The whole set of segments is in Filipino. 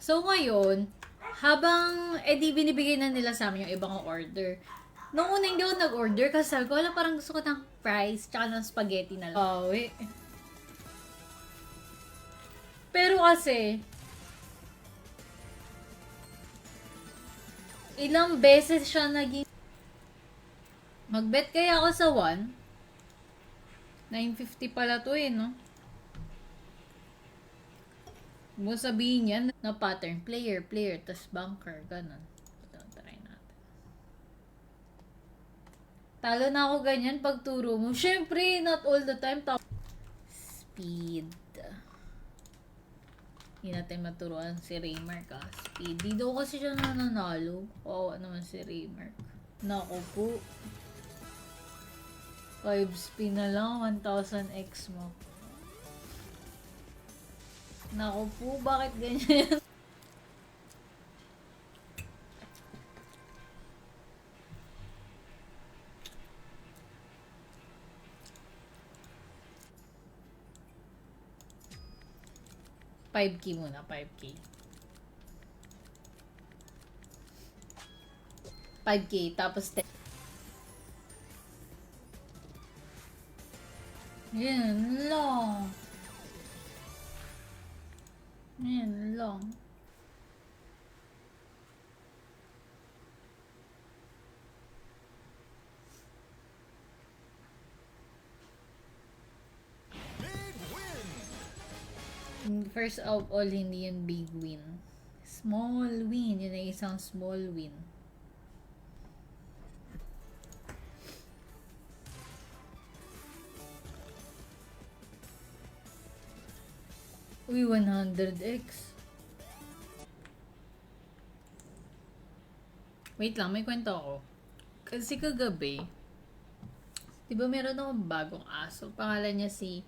So, ngayon, habang, di binibigay na nila sa amin yung ibang order. Nung una hindi ako nag-order kasi sabi ko, wala, parang gusto ko ng fries tsaka ng spaghetti na lang. Pero kasi, ilang beses siya naging... Mag-bet kaya ako sa 1? 950 pala to no? Mo sabihin yan na pattern, player, tas bunker, ganun. Ito, try natin. Talo na ako ganyan pag turo mo. Syempre, not all the time. Speed. Hindi natin maturuan si Raymark Speed. Di daw kasi siya nananalo. Oo naman si Raymark. Naku po. 5 spin na lang, 1000x mo. Naku po, bakit ganyan? $5K muna, 5K. 5K, tapos 10. Yan lang. Yan lang. First of all, hindi yun big win. Small win. Yun ay isang small win. Uy, 100x. Wait lang, may kwento ako. Kasi kagabi, di ba meron akong bagong aso? Pangalan niya si...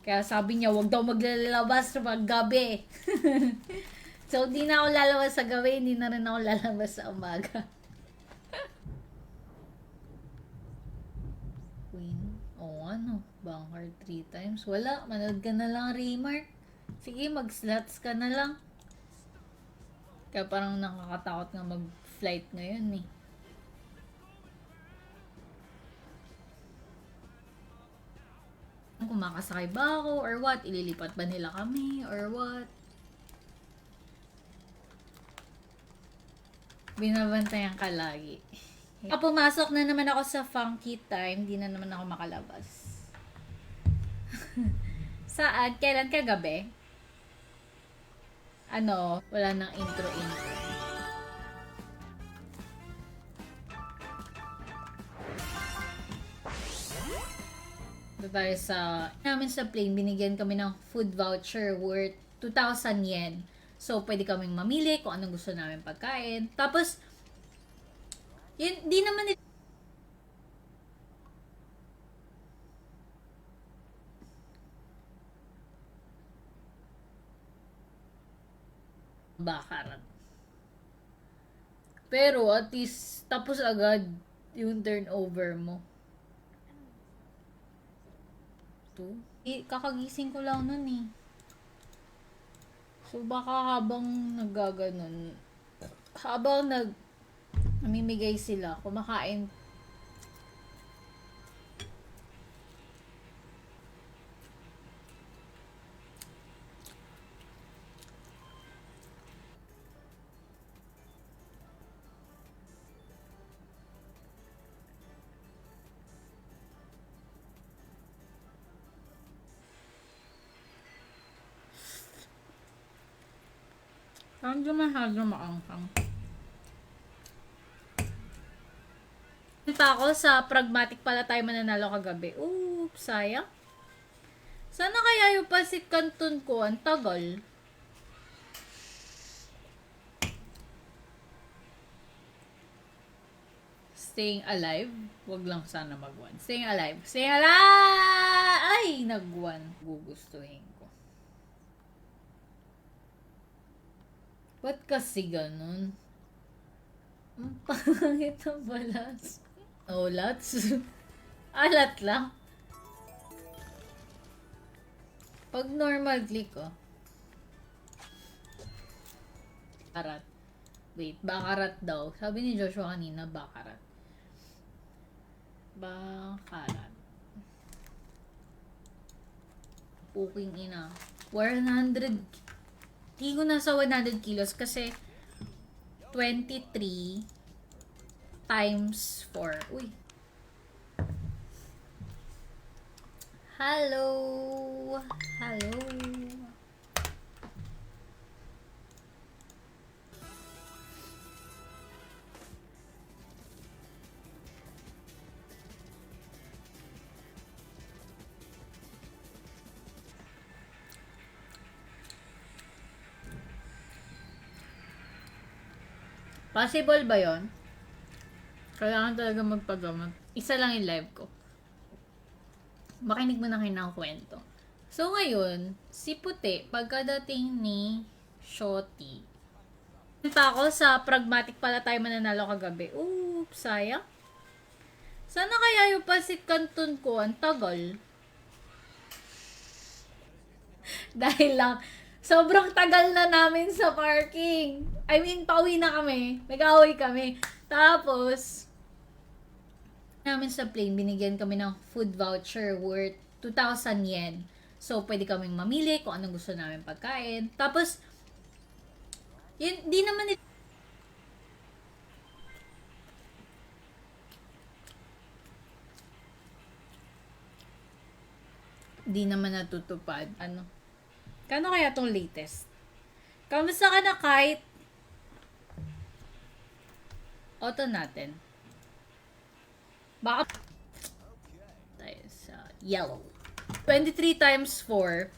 Kaya sabi niya, wag daw maglalabas pag gabi. So, di na ako lalabas sa gabi, hindi na rin ako lalabas sa umaga. Queen? Oo, bunker 3 times. Wala, manood ka na lang, Raymark. Sige, mag-slots ka na lang. Kaya parang nakakatakot nga mag-flight ngayon Kung makasakay ba ako or what? Ililipat ba nila kami or what? Binabantayan ka lagi. Pumasok na naman ako sa funky time, di na naman ako makalabas. Saan? Kailan? Kagabi? Wala nang intro. Tayo namin sa plane, binigyan kami ng food voucher worth 2,000 yen. So, pwede kaming mamili kung anong gusto namin pagkain. Tapos, yun, di naman bakaran. Pero, at least, tapos agad yung turnover mo. Kakagising ko lang nun So, baka habang naggaganon, habang namimigay sila, kumakain. Medyo masyado maangkang. Pa ako sa pragmatic pala tayo mananalo kagabi. Oops, sayang. Sana kaya yung pasit canton ko, ang tagal. Staying alive. Wag lang sana mag-1. Staying alive. Staying alive! Ay, nag-1. Gugustuhin ko. Ba't kasi ganun? Ang pangit ang balas. Oh, lots. Alat lang. Pag normal click, Bakarat. Wait, Bakarat daw. Sabi ni Joshua kanina, Bakarat. Bakarat. Puking ina. 100. Hindi ko nasa 100 kilos kasi 23 times 4. Uy. Hello. Hello. Possible ba yon? Kailangan talaga magpagamot. Isa lang yung live ko. Makinig mo na kayo ng kwento. So ngayon, si Puti, pagkadating ni Shotty, pa ako sa pragmatic pala tayo mananalo kagabi. Oops, sayang. Sana kaya yung pasit kanton ko, ang tagal. Dahil lang, sobrang tagal na namin sa parking. I mean, pauwi na kami. Nag-away kami. Tapos, namin sa plane, binigyan kami ng food voucher worth 2,000 yen. So, pwede kaming mamili kung anong gusto namin pagkain. Tapos, yun, di naman di naman natutupad. Ano? Kano kaya tong latest? Kamusta ka na, Kite? Auto natin. Baka tayo sa yellow. 23 times 4.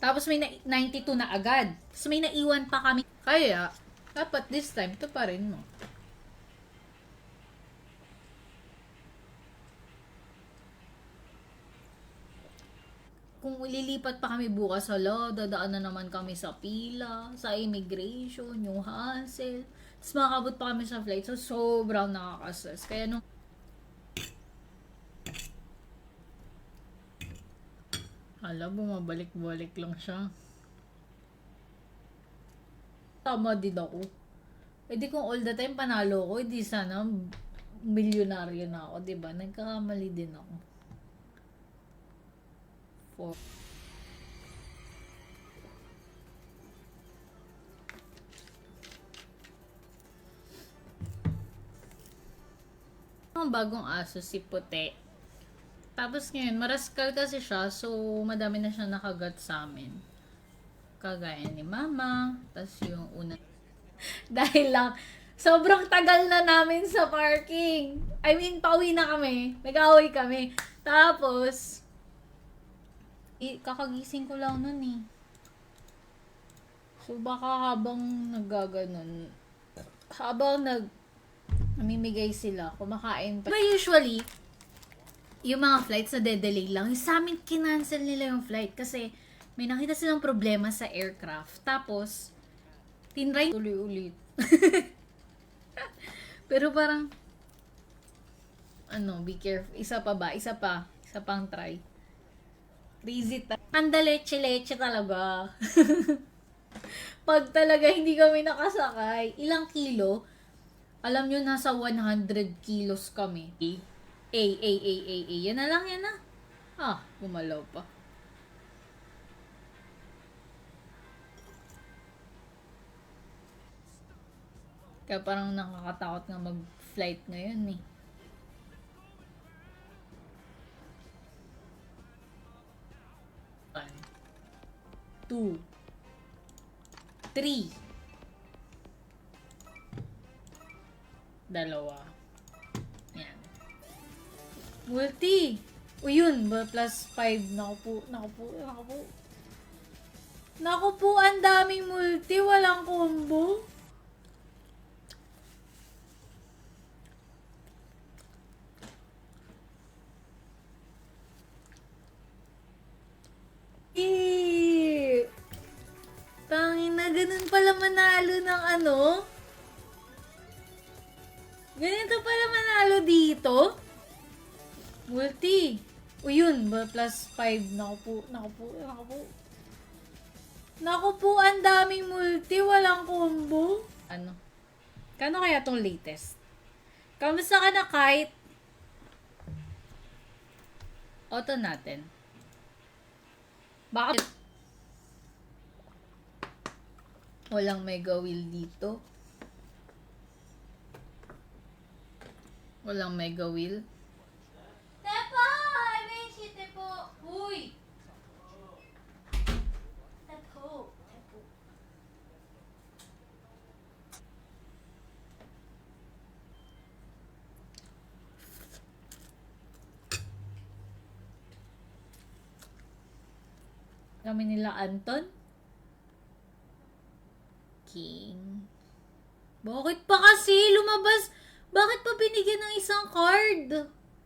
Tapos may 92 na agad. Tapos may naiwan pa kami. Kaya, dapat this time, ito pa rin mo. Kung lilipat pa kami bukas, hala, dadaan na naman kami sa pila, sa immigration, yung hassle. Tapos makakabot pa kami sa flight. So, sobrang nakaka-stress. Kaya nung hala, bumabalik-balik lang siya. Tama din ako. E di kung all the time panalo ko, edi sana milyonaryo na ako, diba? Nagkakamali din ako. 4. Ang bagong aso, si Puti. Tapos ngayon, maraskal kasi siya, so madami na siya nakagat sa amin. Kagaya ni Mama, tapos yung una. Dahil lang, sobrang tagal na namin sa parking. I mean, pauwi na kami. Nag-away kami. Tapos, kakagising ko lang nun eh. So, baka habang naggaganon, habang namimigay sila, kumakain pa. But usually, yung mga flights na delay lang, sa amin kinancel nila yung flight kasi may nakita silang problema sa aircraft. Tapos, tinry ulit. Pero parang, be careful. Isa pang try. Crazy ang leche-leche talaga. Pag talaga hindi kami nakasakay, ilang kilo? Alam nyo, nasa 100 kilos kami. Yan na lang, yan na. Gumalaw pa. Kaya parang nakakatakot nga mag-flight ngayon eh. 2, 3, 2. Yan. Multi! O yun, plus 5. Naku po, ang daming multi. Walang combo. Tangin na, ganun pala manalo ng ano? Ganito pala manalo dito? Multi. O yun, plus 5. Naku po. Naku po, ang daming multi, walang combo. Ano? Kano kaya tong latest? Kamusta ka na, Kite? Auto natin. Bakit? Walang mega wheel dito. Walang mega wheel. Tepo! I mean, si Tepo. Uy! Tepo. Tepo. Kami nila Anton. King. Bakit pa kasi lumabas? Bakit pa binigyan ng isang card?